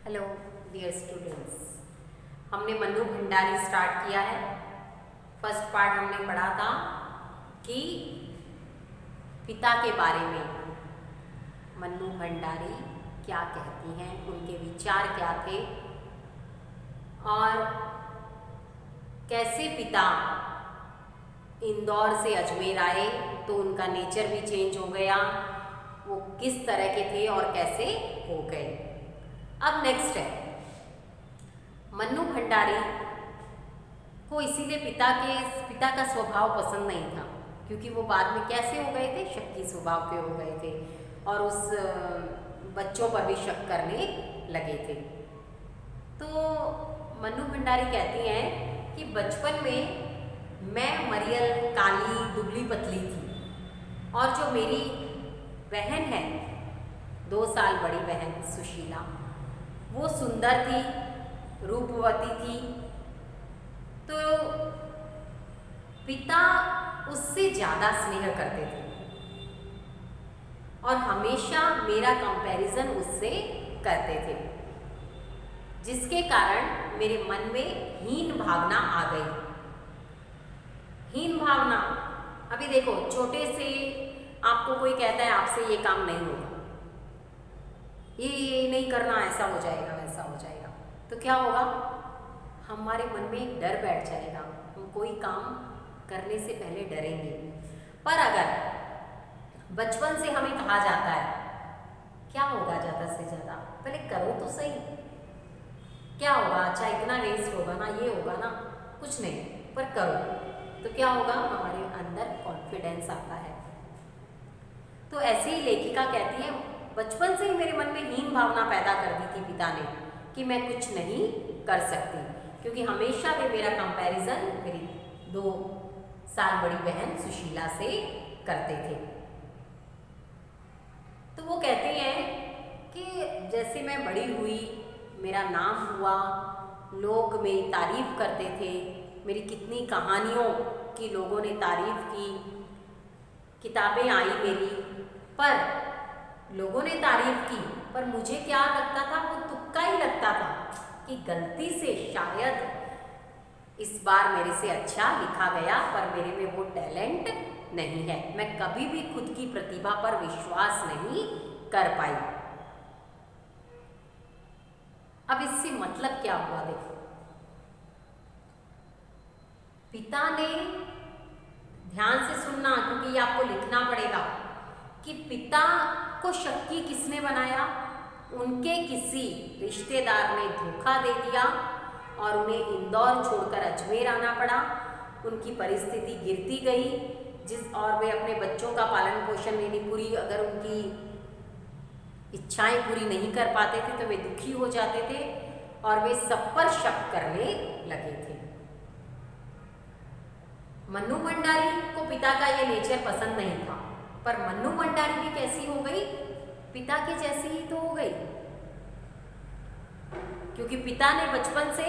Hello dear students, हमने Mannu Bhandari start किया है। फर्स्ट पार्ट हमने पढ़ा था कि पिता के बारे में मन्नू भंडारी क्या कहती हैं, उनके विचार क्या थे और कैसे पिता इंदौर से अजमेर आए तो उनका नेचर भी चेंज हो गया, वो किस तरह के थे और कैसे हो गए। अब नेक्स्ट है, मन्नू भंडारी को इसीलिए पिता का स्वभाव पसंद नहीं था, क्योंकि वो बाद में कैसे हो गए थे, शक्की स्वभाव के हो गए थे और उस बच्चों पर भी शक करने लगे थे। तो मन्नू भंडारी कहती हैं कि बचपन में मैं मरियल, काली, दुबली पतली थी और जो मेरी बहन है 2 साल बड़ी बहन सुशीला, वो सुंदर थी, रूपवती थी। तो पिता उससे ज़्यादा स्नेह करते थे और हमेशा मेरा कंपैरिजन उससे करते थे, जिसके कारण मेरे मन में हीन भावना आ गई। हीन भावना, अभी देखो, छोटे से आपको कोई कहता है आपसे ये काम नहीं होगा, ये नहीं करना, ऐसा हो जाएगा, वैसा हो जाएगा, तो क्या होगा, हमारे मन में एक डर बैठ जाएगा, हम कोई काम करने से पहले डरेंगे। पर अगर बचपन से हमें कहा जाता है, क्या होगा ज़्यादा से ज़्यादा, पहले करो तो सही, क्या होगा, अच्छा इतना वेस्ट होगा ना, ये होगा ना, कुछ नहीं, पर करो, तो क्या होगा, हमारे अंदर कॉन्फिडेंस आता है। तो ऐसे ही लेखिका कहती है, बचपन से ही मेरे मन में हीन भावना पैदा कर दी थी पिता ने कि मैं कुछ नहीं कर सकती, क्योंकि हमेशा वे मेरा कंपैरिजन मेरी 2 साल बड़ी बहन सुशीला से करते थे। तो वो कहते हैं कि जैसे मैं बड़ी हुई, मेरा नाम हुआ, लोग मेरी तारीफ करते थे, मेरी कितनी कहानियों की लोगों ने तारीफ की, किताबें आई मेरी, पर लोगों ने तारीफ की, पर मुझे क्या लगता था, वो तुक्का ही लगता था कि गलती से शायद इस बार मेरे से अच्छा लिखा गया, पर मेरे में वो टैलेंट नहीं है, मैं कभी भी खुद की प्रतिभा पर विश्वास नहीं कर पाई। अब इससे मतलब क्या हुआ, देखो, पिता ने, ध्यान से सुनना क्योंकि ये आपको लिखना पड़ेगा, कि पिता को शक्की किसने बनाया, उनके किसी रिश्तेदार ने धोखा दे दिया और उन्हें इंदौर छोड़कर अजमेर आना पड़ा। उनकी परिस्थिति गिरती गई, और वे अपने बच्चों का पालन पोषण नहीं, पूरी अगर उनकी इच्छाएं पूरी नहीं कर पाते थे तो वे दुखी हो जाते थे और वे सब पर शक करने लगे थे। मन्नू भंडारी को पिता का ये नेचर पसंद नहीं था, पर मन्नू भंडारी भी कैसी हो गई, पिता के जैसी ही तो हो गई, क्योंकि पिता ने बचपन से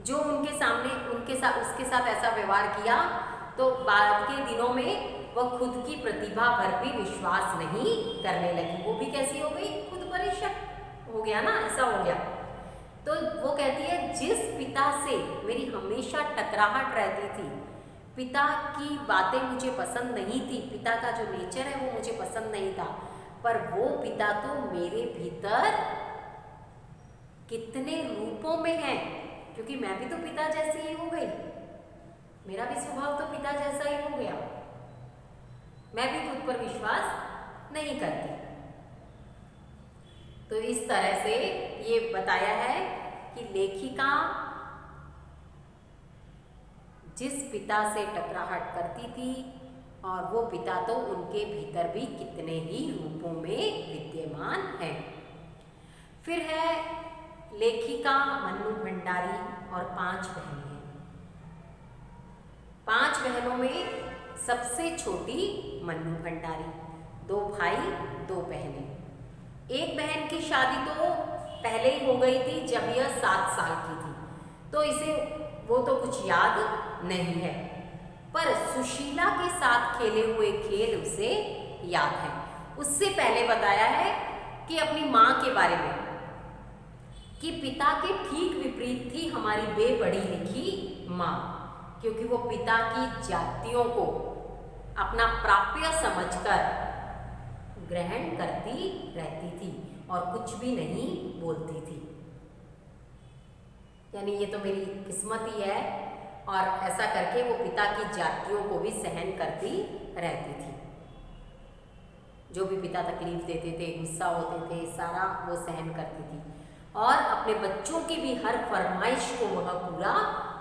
जो उसके साथ ऐसा व्यवहार किया, तो बाद के दिनों में वह खुद की प्रतिभा पर भी विश्वास नहीं करने लगी। वो भी कैसी हो गई, खुद पर ही शक हो गया ना, ऐसा हो गया। तो वो कहती है, जिस पिता से मेरी हमेशा टकराहट रहती थी, पिता की बातें मुझे पसंद नहीं थी, पिता का जो नेचर है वो मुझे पसंद नहीं था, पर वो पिता तो मेरे भीतर कितने रूपों में है, क्योंकि मैं भी तो पिता जैसी ही हो गई, मेरा भी स्वभाव तो पिता जैसा ही हो गया, मैं भी खुद पर विश्वास नहीं करती। तो इस तरह से ये बताया है कि लेखिका जिस पिता से टकराहट करती थी, और वो पिता तो उनके भीतर भी कितने ही रूपों में विद्यमान है। फिर है लेखिका मन्नू भंडारी और 5 बहनें हैं। 5 बहनों में सबसे छोटी मन्नू भंडारी, 2 भाई 2 बहनें। एक बहन की शादी तो पहले ही हो गई थी जब यह 7 साल की थी, तो इसे वो तो कुछ याद नहीं है, पर सुशीला के साथ खेले हुए खेल उसे याद है। उससे पहले बताया है कि अपनी माँ के बारे में, कि पिता के ठीक विपरीत थी हमारी बेपढ़ी लिखी माँ, क्योंकि वो पिता की जातियों को अपना प्राप्य समझकर ग्रहण करती रहती थी और कुछ भी नहीं बोलती थी। यानी ये तो मेरी किस्मत ही है, और ऐसा करके वो पिता की जातियों को भी सहन करती रहती थी। जो भी पिता तकलीफ देते थे, गुस्सा होते थे, सारा वो सहन करती थी और अपने बच्चों की भी हर फरमाइश को वह पूरा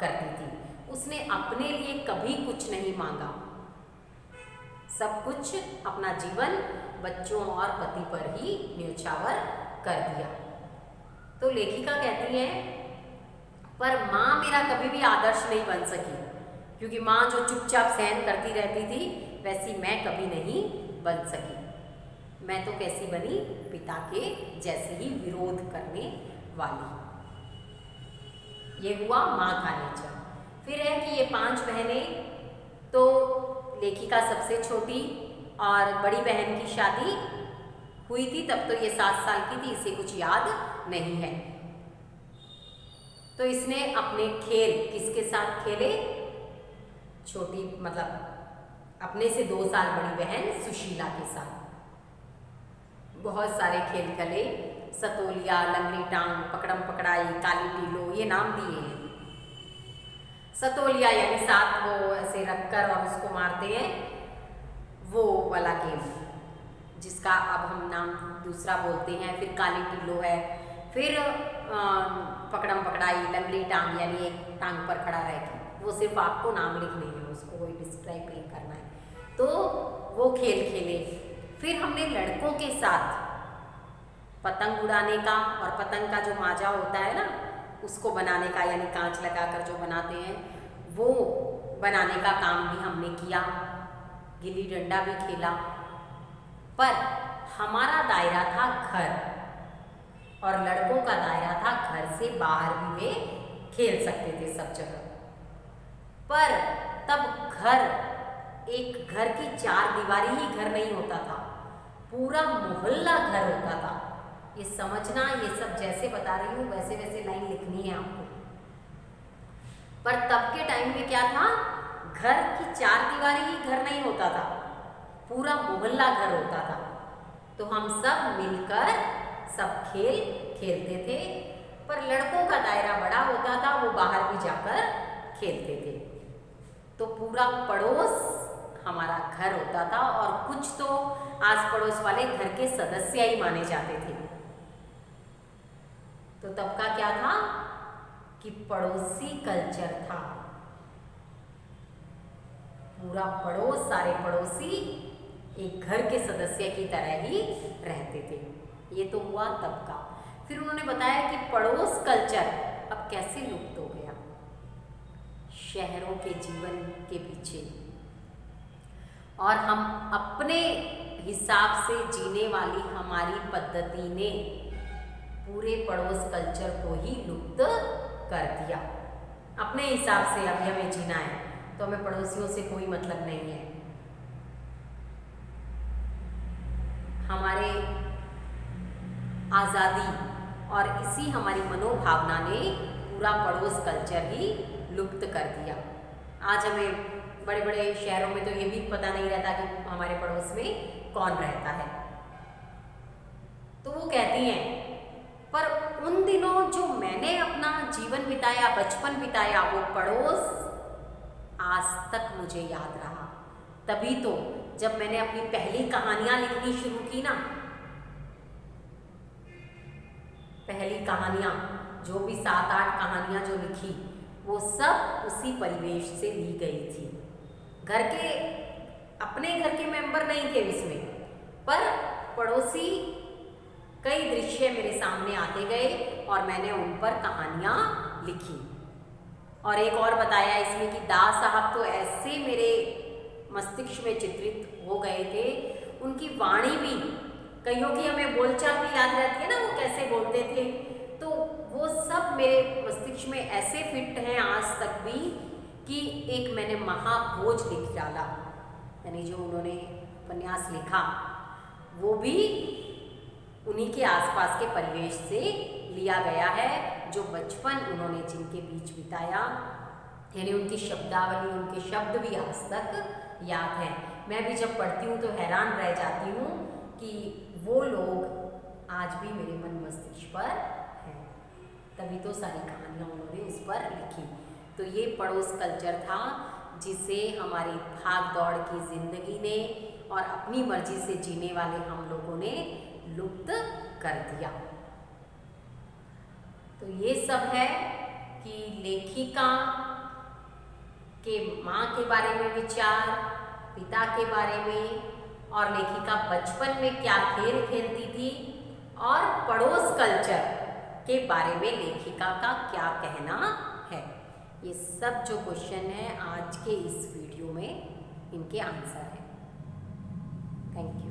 करती थी। उसने अपने लिए कभी कुछ नहीं मांगा, सब कुछ अपना जीवन बच्चों और पति पर ही न्योछावर कर दिया। तो लेखिका कहती है, पर माँ मेरा कभी भी आदर्श नहीं बन सकी, क्योंकि माँ जो चुपचाप सहन करती रहती थी वैसी मैं कभी नहीं बन सकी। मैं तो कैसी बनी, पिता के जैसे ही विरोध करने वाली। ये हुआ माँ का नेचर। फिर है कि ये 5 बहनें, तो लेखिका सबसे छोटी और बड़ी बहन की शादी हुई थी तब तो ये 7 साल की थी, इसे कुछ याद नहीं है। तो इसने अपने खेल किसके साथ खेले, छोटी मतलब अपने से 2 साल बड़ी बहन सुशीला के साथ बहुत सारे खेल खेले। सतोलिया, लंगड़ी टांग, पकड़म पकड़ाई, काली टीलो, ये नाम दिए हैं। सतोलिया यानी साथ वो ऐसे रखकर और उसको मारते हैं, वो वाला गेम जिसका अब हम नाम दूसरा बोलते हैं। फिर काली टीलो है, फिर पकड़म पकड़ाई, लंगड़ी टांग यानी एक टांग पर खड़ा रह के, वो सिर्फ आपको नाम लिखने हैं, उसको कोई डिस्क्राइब नहीं करना है। तो वो खेल खेले। फिर हमने लड़कों के साथ पतंग उड़ाने का, और पतंग का जो माजा होता है ना उसको बनाने का, यानी कांच लगाकर जो बनाते हैं वो बनाने का काम भी हमने किया। गिल्ली डंडा भी खेला। पर हमारा दायरा था घर और लड़कों का दायरा था घर से बाहर भी वे खेल सकते थे सब जगह। पर तब घर, एक घर की 4 दीवारी ही घर नहीं होता था, पूरा मोहल्ला घर होता था। ये समझना, ये सब जैसे बता रही हूँ वैसे वैसे लाइन लिखनी है आपको। पर तब के टाइम में क्या था, घर की 4 दीवारी ही घर नहीं होता था, पूरा मोहल्ला घर होता था। तो हम सब मिलकर सब खेल खेलते थे। पर लड़कों का दायरा बड़ा होता था, वो बाहर भी जाकर खेलते थे। तो पूरा पड़ोस हमारा घर होता था, और कुछ तो आस पड़ोस वाले घर के सदस्य ही माने जाते थे। तो तब का क्या था कि पड़ोसी कल्चर था। पूरा पड़ोस, सारे पड़ोसी एक घर के सदस्य की तरह ही रहते थे। ये तो हुआ तब का। फिर उन्होंने बताया कि पड़ोस कल्चर अब कैसे लुप्त हो गया शहरों के जीवन के पीछे, और हम अपने हिसाब से जीने वाली हमारी पद्धति ने पूरे पड़ोस कल्चर को ही लुप्त कर दिया। अपने हिसाब से अभी हमें जीना है, तो हमें पड़ोसियों से कोई मतलब नहीं है। हमारे आज़ादी और इसी हमारी मनोभावना ने पूरा पड़ोस कल्चर ही लुप्त कर दिया। आज हमें बड़े बड़े शहरों में तो ये भी पता नहीं रहता कि हमारे पड़ोस में कौन रहता है। तो वो कहती हैं, पर उन दिनों जो मैंने अपना जीवन बिताया, बचपन बिताया, वो पड़ोस आज तक मुझे याद रहा। तभी तो जब मैंने अपनी पहली कहानियां लिखनी शुरू की ना, पहली कहानियां जो भी 7-8 कहानियां जो लिखी, वो सब उसी परिवेश से ली गई थी। घर के, अपने घर के मेंबर नहीं थे उसमें, पर पड़ोसी कई दृश्य मेरे सामने आते गए और मैंने उन पर कहानियां लिखी। और एक और बताया इसमें कि दास साहब तो ऐसे मेरे मस्तिष्क में चित्रित हो गए थे, उनकी वाणी भी, कईयों की हमें बोलचाल भी याद रहती है ना, वो कैसे बोलते थे, तो वो सब मेरे मस्तिष्क में ऐसे फिट हैं आज तक भी कि एक मैंने महाभोज लिख डाला, यानी जो उन्होंने उपन्यास लिखा वो भी उन्हीं के आसपास के परिवेश से लिया गया है, जो बचपन उन्होंने जिनके बीच बिताया, यानी उनकी शब्दावली, उनके शब्द भी आज तक याद हैं। मैं भी जब पढ़ती हूँ तो हैरान रह जाती हूँ कि वो लोग आज भी मेरे मन मस्तिष्क पर हैं। तभी तो सारी कहानियाँ उन्होंने उस पर लिखी। तो ये पड़ोस कल्चर था जिसे हमारी भाग दौड़ की ज़िंदगी ने और अपनी मर्जी से जीने वाले हम लोगों ने लुप्त कर दिया। तो ये सब है कि लेखिका के माँ के बारे में विचार, पिता के बारे में, और लेखिका बचपन में क्या खेल खेलती थी, और पड़ोस कल्चर के बारे में लेखिका का क्या कहना है। ये सब जो क्वेश्चन है आज के इस वीडियो में, इनके आंसर हैं। Thank you.